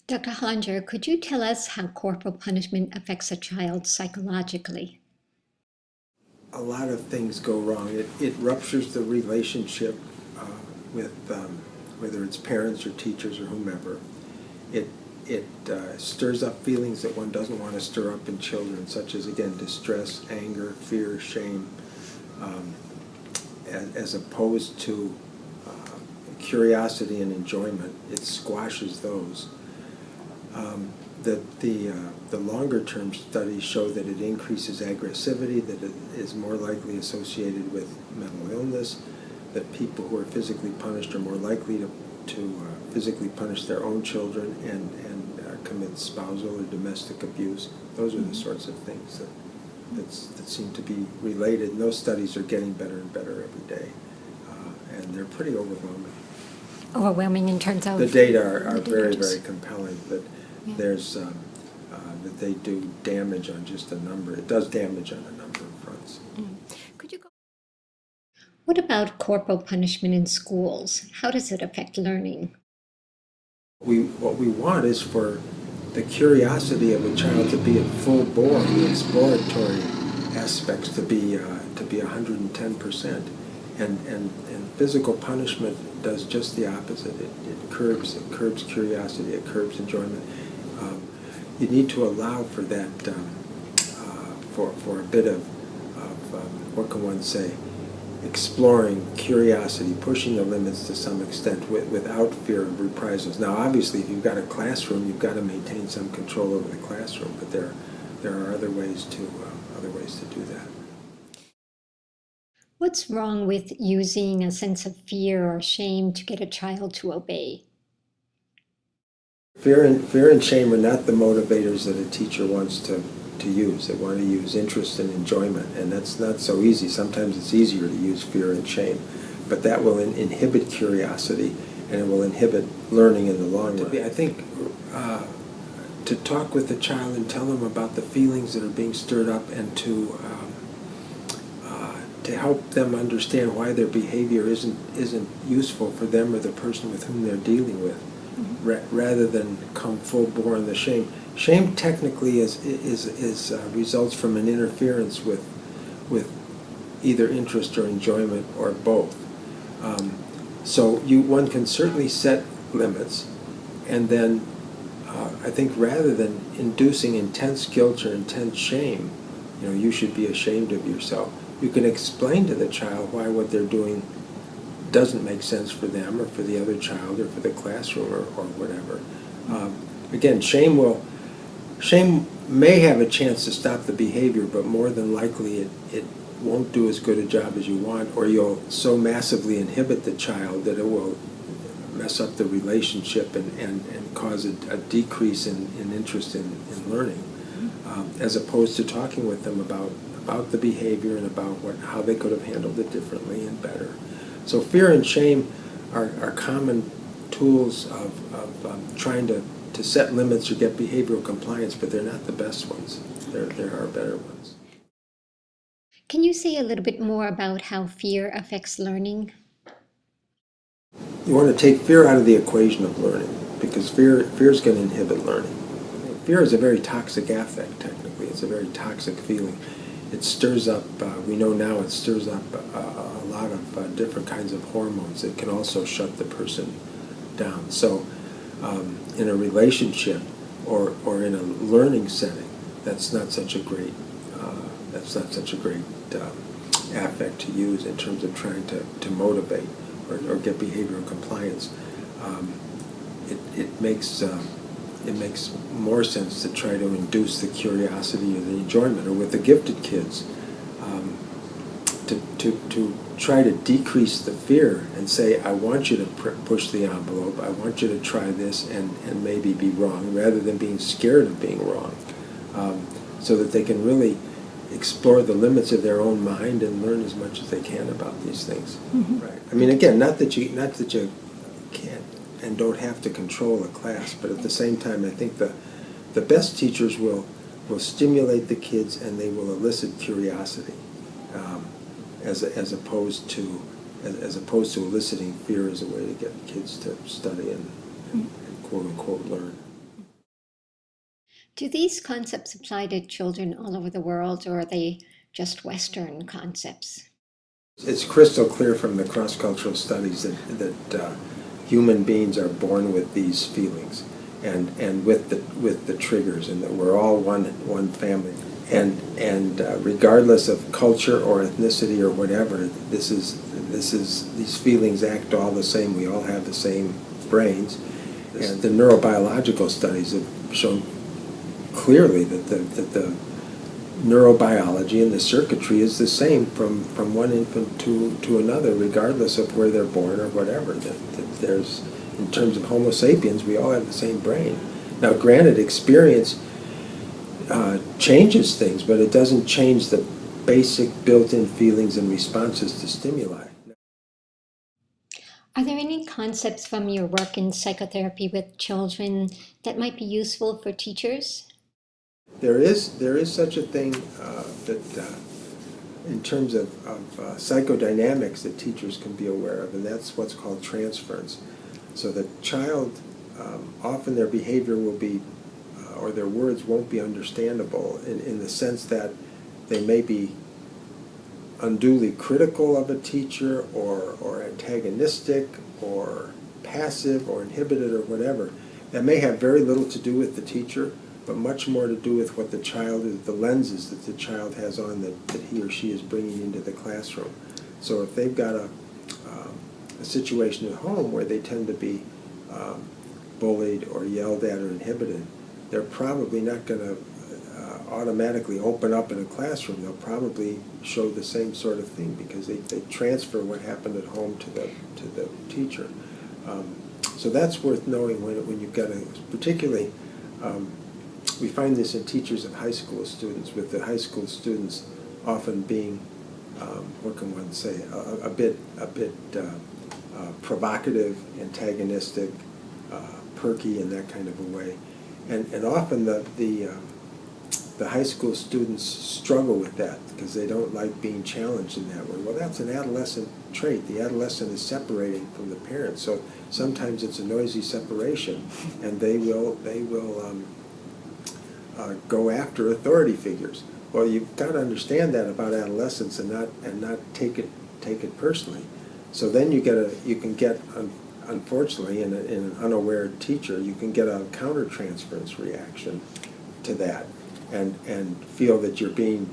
Dr. Holinger, could you tell us how corporal punishment affects a child psychologically? A lot of things go wrong. It ruptures the relationship with whether it's parents or teachers or whomever. It stirs up feelings that one doesn't want to stir up in children, such as, again, distress, anger, fear, shame, as opposed to curiosity and enjoyment. It squashes those. The longer-term studies show that it increases aggressivity, that it is more likely associated with mental illness, that people who are physically punished are more likely to physically punish their own children and commit spousal or domestic abuse. Those are the sorts of things that seem to be related, and those studies are getting better and better every day, and they're pretty overwhelming. Overwhelming in terms of... The data are very, very compelling, that there's that they do damage on just a number. It does damage on a number of fronts. Could you go... What about corporal punishment in schools? How does it affect learning? What we want is for the curiosity of a child to be at full bore, the exploratory aspects to be 110%, and physical punishment does just the opposite. It curbs curiosity, it curbs enjoyment. You need to allow for that, for a bit of what can one say, exploring, curiosity, pushing the limits to some extent without fear of reprisals. Now, obviously, if you've got a classroom, you've got to maintain some control over the classroom, but there are other ways to do that. What's wrong with using a sense of fear or shame to get a child to obey? Fear and shame are not the motivators that a teacher wants to use. They want to use interest and enjoyment, and that's not so easy. Sometimes it's easier to use fear and shame, but that will inhibit curiosity, and it will inhibit learning in the long run. I think to talk with the child and tell them about the feelings that are being stirred up, and to help them understand why their behavior isn't useful for them or the person with whom they're dealing with, rather than come full bore in the shame. Shame technically is results from an interference with either interest or enjoyment or both. So one can certainly set limits, and then I think rather than inducing intense guilt or intense shame, you should be ashamed of yourself, you can explain to the child why what they're doing doesn't make sense for them or for the other child or for the classroom or whatever. Again, shame may have a chance to stop the behavior, but more than likely it won't do as good a job as you want, or you'll so massively inhibit the child that it will mess up the relationship and cause a decrease in interest in learning, as opposed to talking with them about the behavior and about how they could have handled it differently and better. So fear and shame are common tools of trying to set limits or get behavioral compliance, but they're not the best ones. There are better ones. Can you say a little bit more about how fear affects learning? You want to take fear out of the equation of learning, because fear is going to inhibit learning. Fear is a very toxic affect, technically. It's a very toxic feeling. It stirs up, we know now it stirs up a lot of different kinds of hormones that can also shut the person down. So in a relationship or in a learning setting, that's not such a great affect to use in terms of trying to motivate or get behavioral compliance. It makes more sense to try to induce the curiosity or the enjoyment, or with the gifted kids, to try to decrease the fear and say, I want you to push the envelope, I want you to try this and maybe be wrong, rather than being scared of being wrong, so that they can really explore the limits of their own mind and learn as much as they can about these things. Right. I mean, again, not that you can't and don't have to control a class, but at the same time, I think the best teachers will stimulate the kids and they will elicit curiosity, as opposed to eliciting fear as a way to get kids to study and quote unquote learn. Do these concepts apply to children all over the world, or are they just Western concepts? It's crystal clear from the cross-cultural studies that human beings are born with these feelings and with the triggers, and that we're all one family. And regardless of culture or ethnicity or whatever, these feelings act all the same. We all have the same brains, and the neurobiological studies have shown clearly that the neurobiology and the circuitry is the same from one infant to another, regardless of where they're born or whatever. That there's, in terms of Homo sapiens, we all have the same brain. Now, granted, experience changes things, but it doesn't change the basic built-in feelings and responses to stimuli. Are there any concepts from your work in psychotherapy with children that might be useful for teachers? There is such a thing that in terms of psychodynamics that teachers can be aware of, and that's what's called transference. So the child, often their behavior will be, or their words won't be understandable in the sense that they may be unduly critical of a teacher or antagonistic or passive or inhibited or whatever. That may have very little to do with the teacher, but much more to do with what the child is, the lenses that the child has on that he or she is bringing into the classroom. So if they've got a situation at home where they tend to be bullied or yelled at or inhibited, they're probably not going to automatically open up in a classroom. They'll probably show the same sort of thing because they transfer what happened at home to the teacher. So that's worth knowing when you've got particularly, we find this in teachers of high school students, with the high school students often being, what can one say, a bit provocative, antagonistic, perky in that kind of a way. And often the high school students struggle with that because they don't like being challenged in that way. Well, that's an adolescent trait. The adolescent is separating from the parents, so sometimes it's a noisy separation, and they will go after authority figures. Well, you've got to understand that about adolescence and not take it personally. So then you can get unfortunately in an unaware teacher, you can get a countertransference reaction to that. And feel that you're being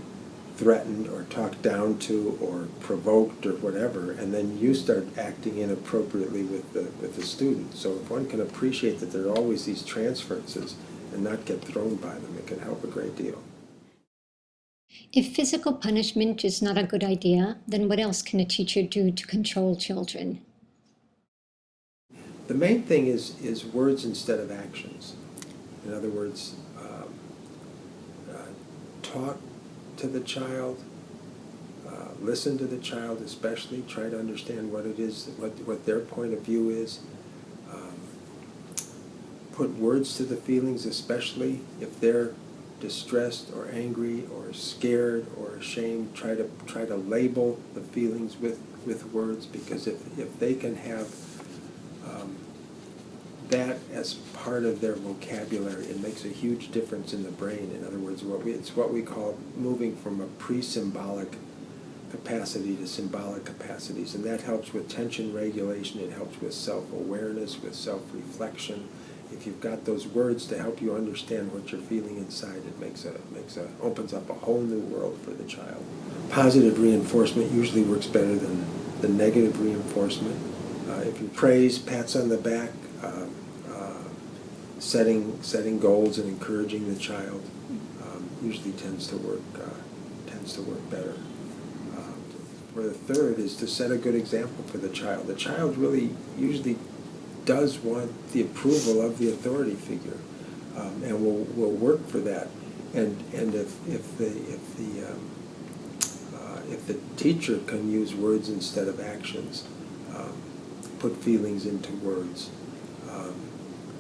threatened or talked down to or provoked or whatever, and then you start acting inappropriately with the student. So if one can appreciate that there are always these transferences and not get thrown by them, it can help a great deal. If physical punishment is not a good idea, then what else can a teacher do to control children? The main thing is words instead of actions. In other words, talk to the child, listen to the child especially, try to understand what it is, what their point of view is. Put words to the feelings, especially if they're distressed or angry or scared or ashamed. Try to label the feelings with words, because if they can have that as part of their vocabulary, it makes a huge difference in the brain. In other words, it's what we call moving from a pre-symbolic capacity to symbolic capacities, and that helps with tension regulation. It helps with self-awareness, with self-reflection. If you've got those words to help you understand what you're feeling inside, it opens up a whole new world for the child. Positive reinforcement usually works better than the negative reinforcement. If you praise, pats on the back, setting goals and encouraging the child usually tends to work better. For the third is to set a good example for the child. The child really usually does want the approval of the authority figure, and will work for that. And if the teacher can use words instead of actions, put feelings into words,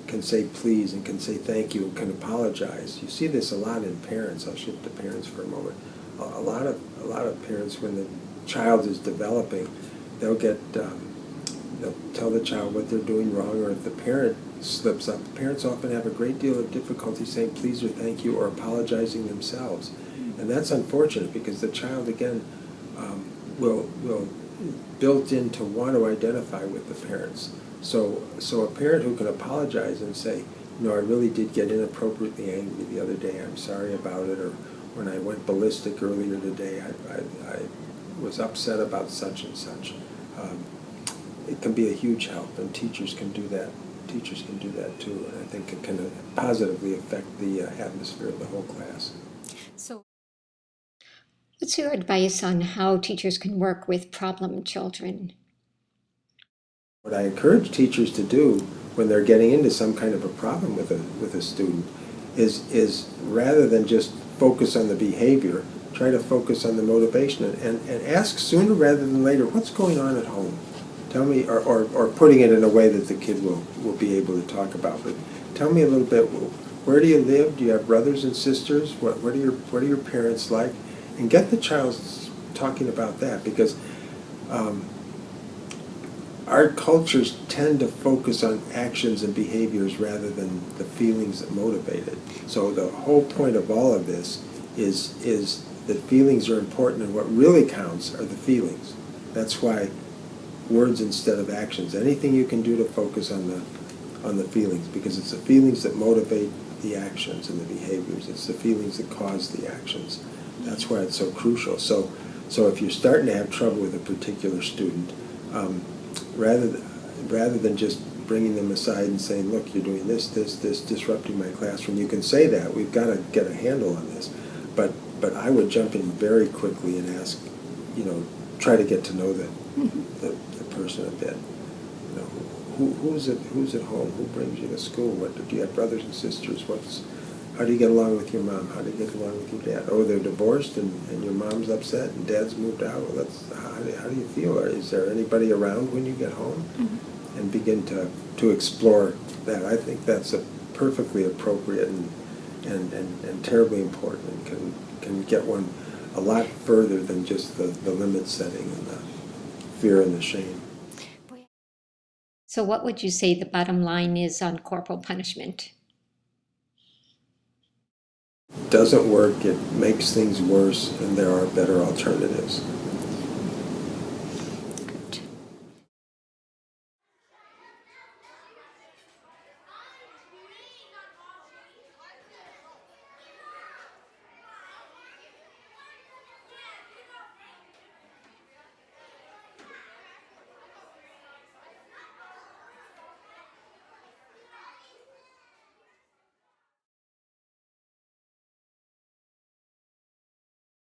can say please and can say thank you and can apologize. You see this a lot in parents. I'll shift to parents for a moment. A lot of parents, when the child is developing, they'll get they'll tell the child what they're doing wrong, or if the parent slips up, parents often have a great deal of difficulty saying please or thank you or apologizing themselves. And that's unfortunate because the child, again, will built in to want to identify with the parents. So a parent who can apologize and say, no, I really did get inappropriately angry the other day, I'm sorry about it, or when I went ballistic earlier today, I was upset about such and such. It can be a huge help, and teachers can do that. Teachers can do that too, and I think it can positively affect the atmosphere of the whole class. So, what's your advice on how teachers can work with problem children? What I encourage teachers to do when they're getting into some kind of a problem with a student is rather than just focus on the behavior, try to focus on the motivation and ask sooner rather than later, what's going on at home? Tell me, or putting it in a way that the kid will be able to talk about. But tell me a little bit, where do you live? Do you have brothers and sisters? What are your parents like? And get the child talking about that, because our cultures tend to focus on actions and behaviors rather than the feelings that motivate it. So the whole point of all of this is that feelings are important, and what really counts are the feelings. That's why words instead of actions. Anything you can do to focus on the feelings, because it's the feelings that motivate the actions and the behaviors. It's the feelings that cause the actions. That's why it's so crucial. So if you're starting to have trouble with a particular student, rather than just bringing them aside and saying, look, you're doing this, disrupting my classroom, you can say that. We've got to get a handle on this. But I would jump in very quickly and ask, try to get to know the person a bit. Who's at home? Who brings you to school? Do you have brothers and sisters? How do you get along with your mom? How do you get along with your dad? Oh, they're divorced and your mom's upset and dad's moved out. Well, how do you feel? Or is there anybody around when you get home? Mm-hmm. And begin to explore that. I think that's a perfectly appropriate and terribly important, and can get one a lot further than just the limit setting and the fear and the shame. So what would you say the bottom line is on corporal punishment? Doesn't work, it makes things worse, and there are better alternatives.